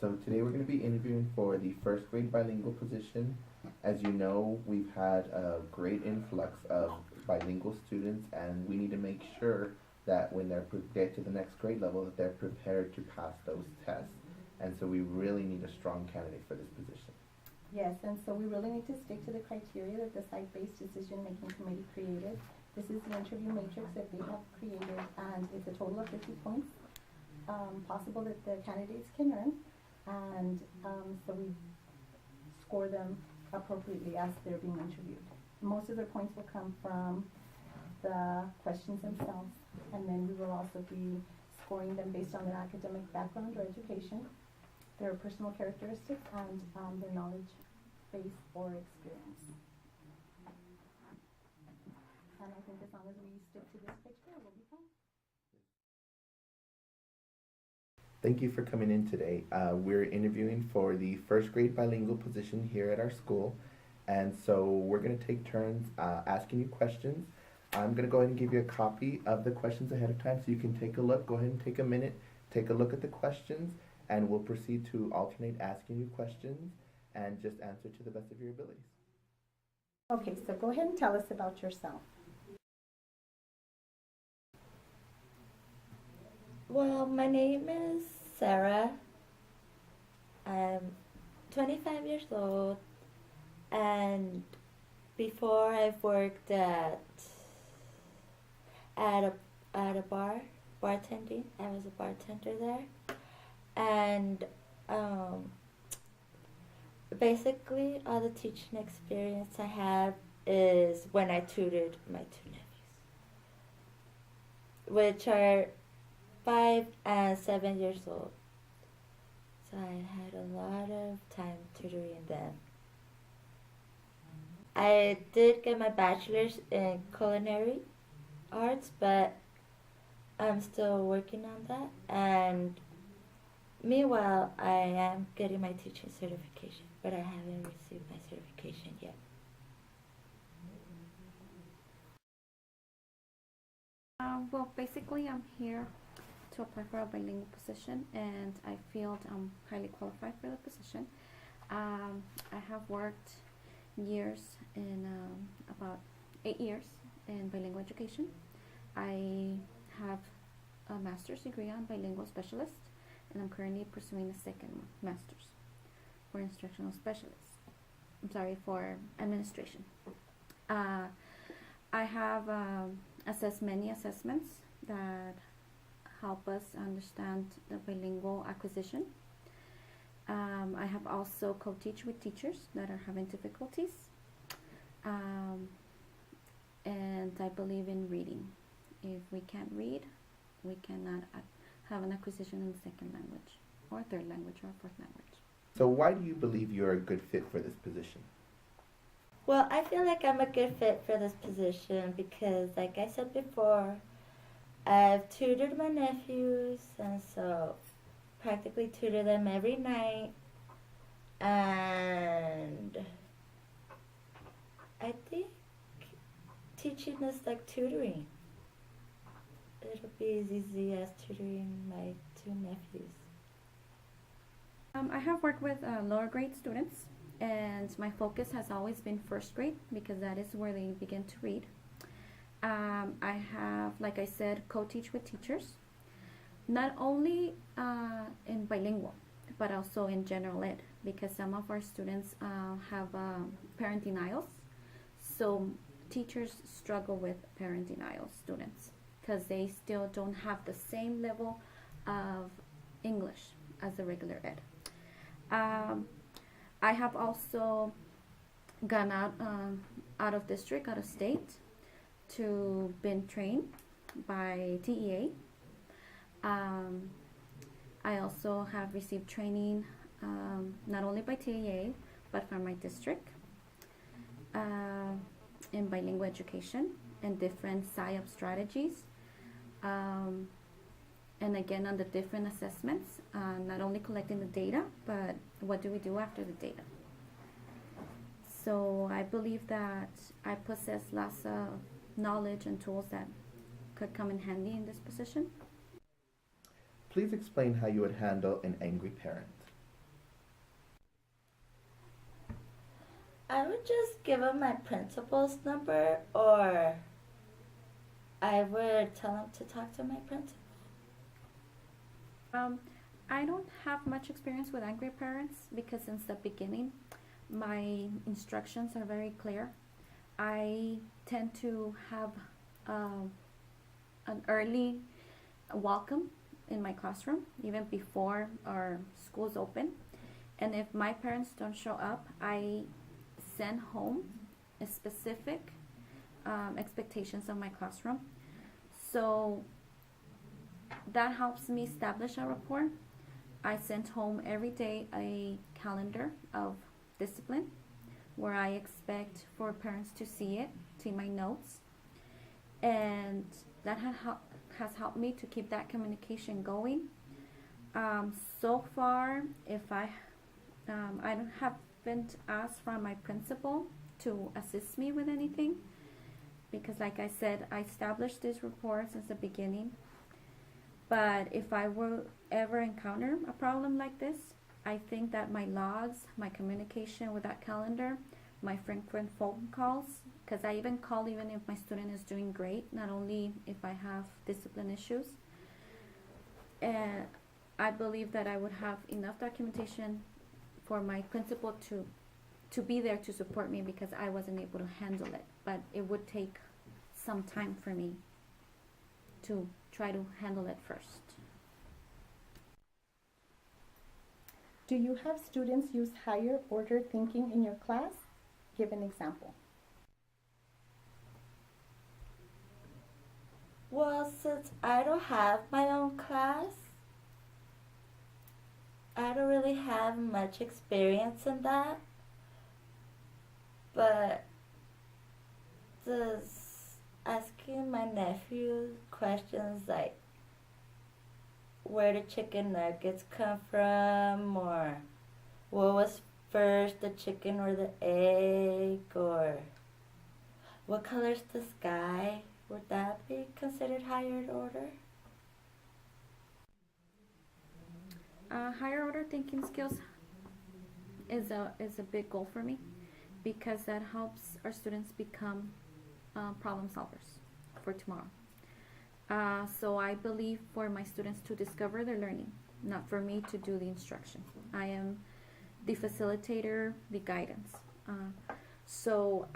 So today we're going to be interviewing for the first grade bilingual position. As you know, we've had a great influx of bilingual students, and we need to make sure that when get to the next grade level, that they're prepared to pass those tests. And so we really need a strong candidate for this position. Yes, and so we really need to stick to the criteria that the site-based decision-making committee created. This is the interview matrix that they have created, and it's a total of 50 points possible that the candidates can earn, and so we score them appropriately as they're being interviewed. Most of their points will come from the questions themselves, and then we will also be scoring them based on their academic background or education, their personal characteristics, and their knowledge base or experience. And I think as long as we stick to this criteria, we'll be fine. Thank you for coming in today. We're interviewing for the first grade bilingual position here at our school. And so we're going to take turns asking you questions. I'm going to go ahead and give you a copy of the questions ahead of time so you can take a look. Go ahead and take a minute, take a look at the questions, and we'll proceed to alternate asking you questions and just answer to the best of your abilities. Okay, so go ahead and tell us about yourself. Well, my name is Sarah. I'm 25 years old, and before I've worked at a bar, bartending. I was a bartender there, and basically all the teaching experience I have is when I tutored my two nephews, which are 5 and 7 years old. So I had a lot of time tutoring them. I did get my bachelor's in culinary arts, but I'm still working on that. And meanwhile, I am getting my teaching certification, but I haven't received my certification yet. Well, basically, I'm here to apply for a bilingual position, and I feel I'm highly qualified for the position. I have worked years in about 8 years in bilingual education. I have a master's degree on bilingual specialist, and I'm currently pursuing a second master's for instructional specialist. I'm sorry, for administration. I have assessed many assessments that help us understand the bilingual acquisition. I have also co-teach with teachers that are having difficulties. And I believe in reading. If we can't read, we cannot have an acquisition in the second language, or third language, or fourth language. So why do you believe you're a good fit for this position? Well, I feel like I'm a good fit for this position because, like I said before, I've tutored my nephews, and so practically tutor them every night. And I think teaching is like tutoring. It'll be as easy as tutoring my two nephews. I have worked with lower grade students, and my focus has always been first grade because that is where they begin to read. I have, like I said, co-teach with teachers, not only in bilingual, but also in general ed, because some of our students have parent denials. So teachers struggle with parent denial students because they still don't have the same level of English as the regular ed. I have also gone out of district, out of state, to been trained by TEA. I also have received training not only by TEA but from my district in bilingual education and different SIOP strategies, and again on the different assessments, not only collecting the data, but what do we do after the data. So I believe that I possess lots of knowledge and tools that could come in handy in this position. Please explain how you would handle an angry parent. I would just give him my principal's number, or I would tell him to talk to my principal. I don't have much experience with angry parents because since the beginning, my instructions are very clear. I tend to have um, an early welcome in my classroom, even before our schools open. And if my parents don't show up, I send home a specific expectations of my classroom. So that helps me establish a rapport. I send home every day a calendar of discipline where I expect for parents to see it, see my notes. And that has helped me to keep that communication going. So far, if I haven't asked from my principal to assist me with anything because, like I said, I established this rapport since the beginning. But if I will ever encounter a problem like this, I think that my logs, my communication with that calendar, my frequent phone calls, because I even call even if my student is doing great, not only if I have discipline issues. And I believe that I would have enough documentation for my principal to be there to support me because I wasn't able to handle it. But it would take some time for me to try to handle it first. Do you have students use higher order thinking in your class? Give an example. Well, since I don't have my own class, I don't really have much experience in that. But just asking my nephew questions like where the chicken nuggets come from, or what was first, the chicken or the egg, or what color's the sky, would that be considered higher order? Higher order thinking skills is a big goal for me because that helps our students become problem solvers for tomorrow. So I believe for my students to discover their learning, not for me to do the instruction. I am the facilitator, the guidance. So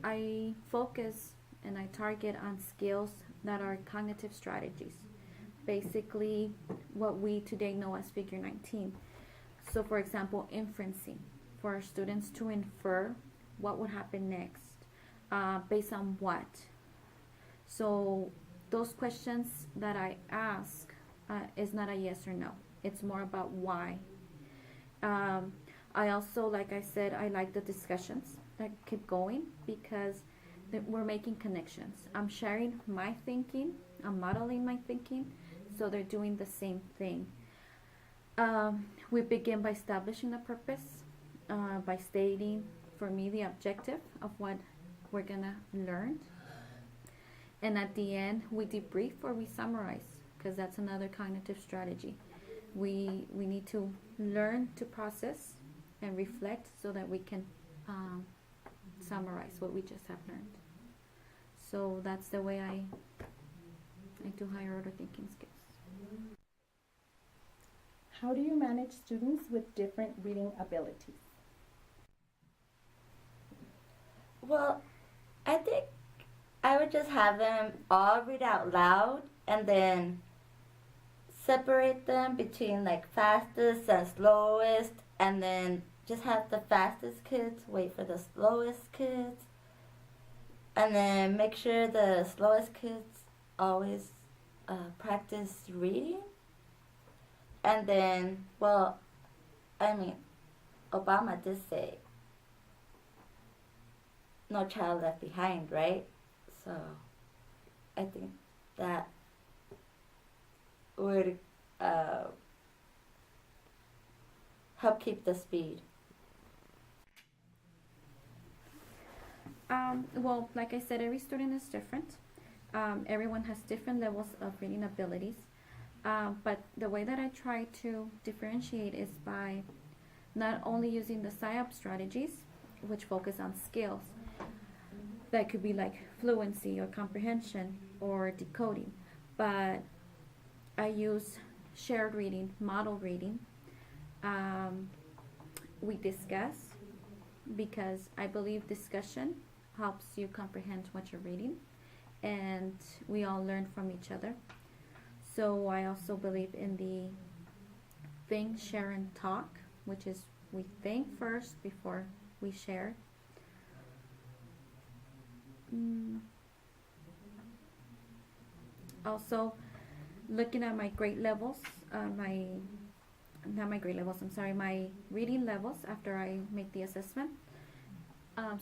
I focus and I target on skills that are cognitive strategies. Basically, what we today know as Figure 19. So, for example, inferencing, for our students to infer what would happen next, based on what. So, those questions that I ask is not a yes or no. It's more about why. I also, like I said, I like the discussions that keep going because we're making connections. I'm sharing my thinking, I'm modeling my thinking, so they're doing the same thing. We begin by establishing a purpose, by stating, for me, the objective of what we're gonna learn. And at the end, we debrief or we summarize, because that's another cognitive strategy. We need to learn to process and reflect so that we can summarize what we just have learned. So that's the way I do higher order thinking skills. How do you manage students with different reading abilities? Well, I think I would just have them all read out loud and then separate them between like fastest and slowest, and then just have the fastest kids wait for the slowest kids, and then make sure the slowest kids always practice reading. And then, well, I mean, Obama did say no child left behind, right? So I think that would help keep the speed. Well, like I said, every student is different. Everyone has different levels of reading abilities. But the way that I try to differentiate is by not only using the PSYOP strategies, which focus on skills. That could be like fluency or comprehension or decoding. But I use shared reading, model reading. We discuss because I believe discussion helps you comprehend what you're reading, and we all learn from each other. So I also believe in the think, share, and talk, which is we think first before we share. Also, looking at my grade levels, my reading levels after I make the assessment,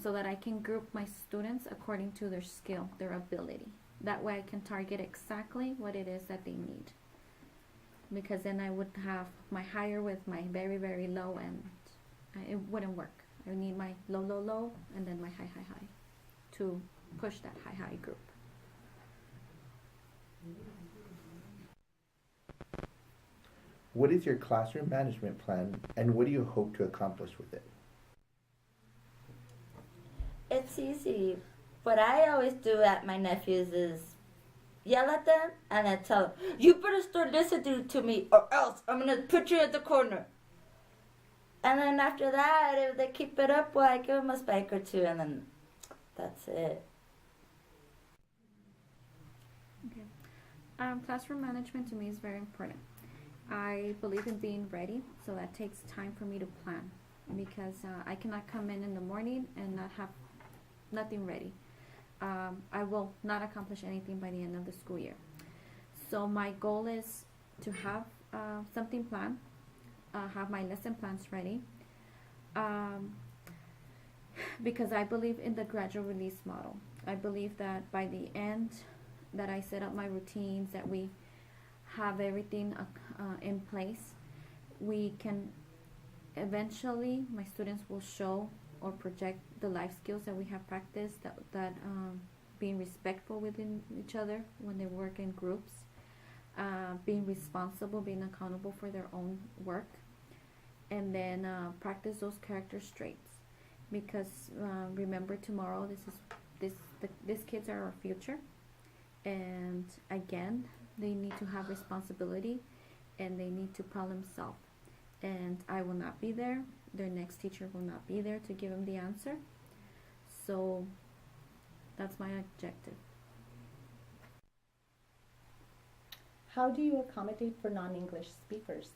so that I can group my students according to their skill, their ability. That way I can target exactly what it is that they need. Because then I would have my higher with my very, very low, and it wouldn't work. I would need my low, low, low, and then my high, high, high to push that high, high group. What is your classroom management plan, and what do you hope to accomplish with it? It's easy. What I always do at my nephews is yell at them and then tell them, you better start listening to me or else I'm going to put you at the corner. And then after that, if they keep it up, well, I give them a spank or two, and then that's it. Okay. Classroom management to me is very important. I believe in being ready, so that takes time for me to plan, because I cannot come in the morning and not have nothing ready. I will not accomplish anything by the end of the school year. So my goal is to have something planned, have my lesson plans ready, because I believe in the gradual release model. I believe that by the end that I set up my routines, that we have everything in place, we can eventually, my students will show or project the life skills that we have practiced, that being respectful within each other when they work in groups, being responsible, being accountable for their own work, and then practice those character traits, because remember, tomorrow these kids are our future, and again, they need to have responsibility and they need to problem solve, and I will not be there, their next teacher will not be there to give them the answer. So that's my objective. How do you accommodate for non-English speakers?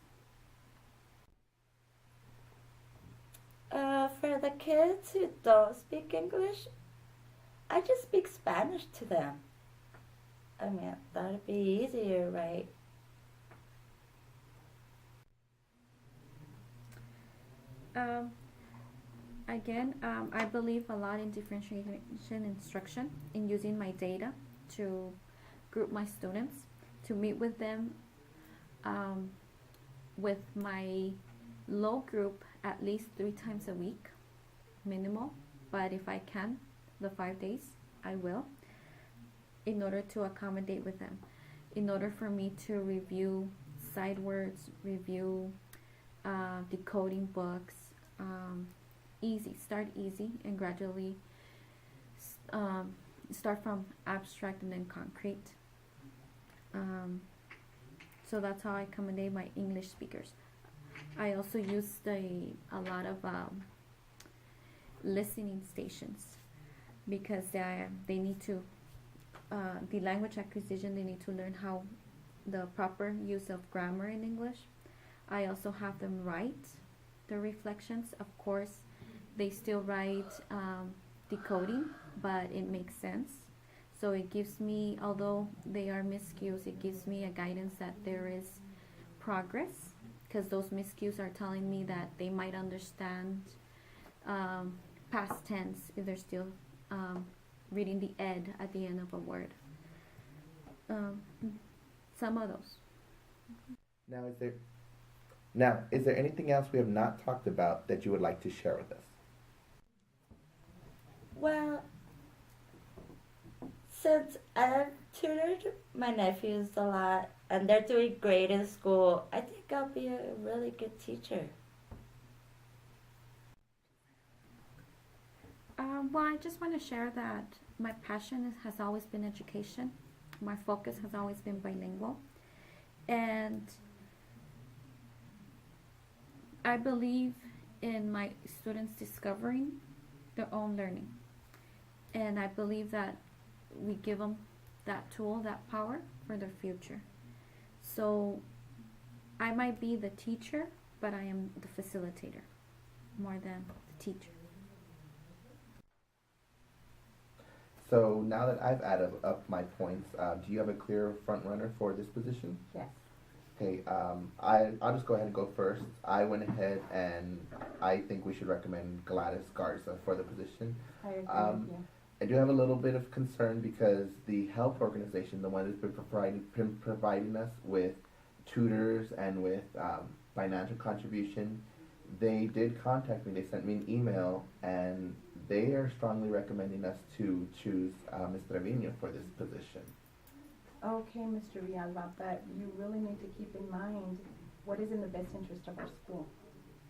For the kids who don't speak English, I just speak Spanish to them. I mean, that'd be easier, right? I believe a lot in differentiation instruction, in using my data to group my students, to meet with them with my low group at least 3 times a week, minimal, but if I can, the 5 days, I will, in order to accommodate with them, in order for me to review side words, review decoding books, start easy and gradually start from abstract and then concrete. So that's how I accommodate my English speakers. I also use a lot of listening stations, because they need to, the language acquisition, they need to learn how the proper use of grammar in English. I also have them write their reflections. Of course, they still write decoding, but it makes sense. So it gives me, although they are miscues, it gives me a guidance that there is progress, because those miscues are telling me that they might understand past tense if they're still reading the ed at the end of a word. Some of those. Now, is there anything else we have not talked about that you would like to share with us? Well, since I've tutored my nephews a lot and they're doing great in school, I think I'll be a really good teacher. Well, I just want to share that my passion has always been education. My focus has always been bilingual. And I believe in my students discovering their own learning. And I believe that we give them that tool, that power for their future. So I might be the teacher, but I am the facilitator more than the teacher. So now that I've added up my points, do you have a clear front runner for this position? Yes. Okay, I'll just go ahead and go first. I went ahead and I think we should recommend Gladys Garza for the position. I agree with you. I do have a little bit of concern because the health organization, the one that's been providing us with tutors and with financial contribution, they did contact me. They sent me an email, and they are strongly recommending us to choose Ms. Trevino for this position. Okay, Mr. Villalba, but you really need to keep in mind what is in the best interest of our school.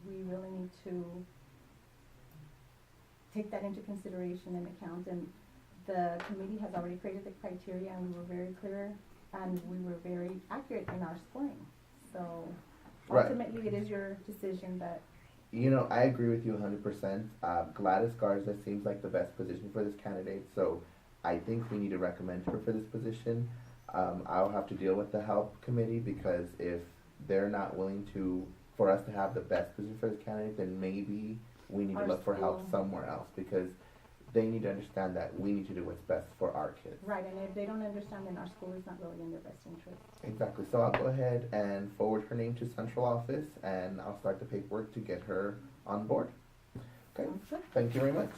We really need to take that into consideration and account, and the committee has already created the criteria, and we were very clear and we were very accurate in our scoring. So Right. ultimately it is your decision, but You know, I agree with you 100%. Gladys Garza seems like the best position for this candidate, so I think we need to recommend her for this position. I'll have to deal with the health committee because if they're not willing for us to have the best position for this candidate, then maybe we need to Our look for help school. somewhere else because they need to understand that we need to do what's best for our kids. right, and if they don't understand, then our school is not really in their best interest. Exactly. So I'll go ahead and forward her name to central office, and I'll start the paperwork to get her on board. Okay. Sounds good. Thank you very much.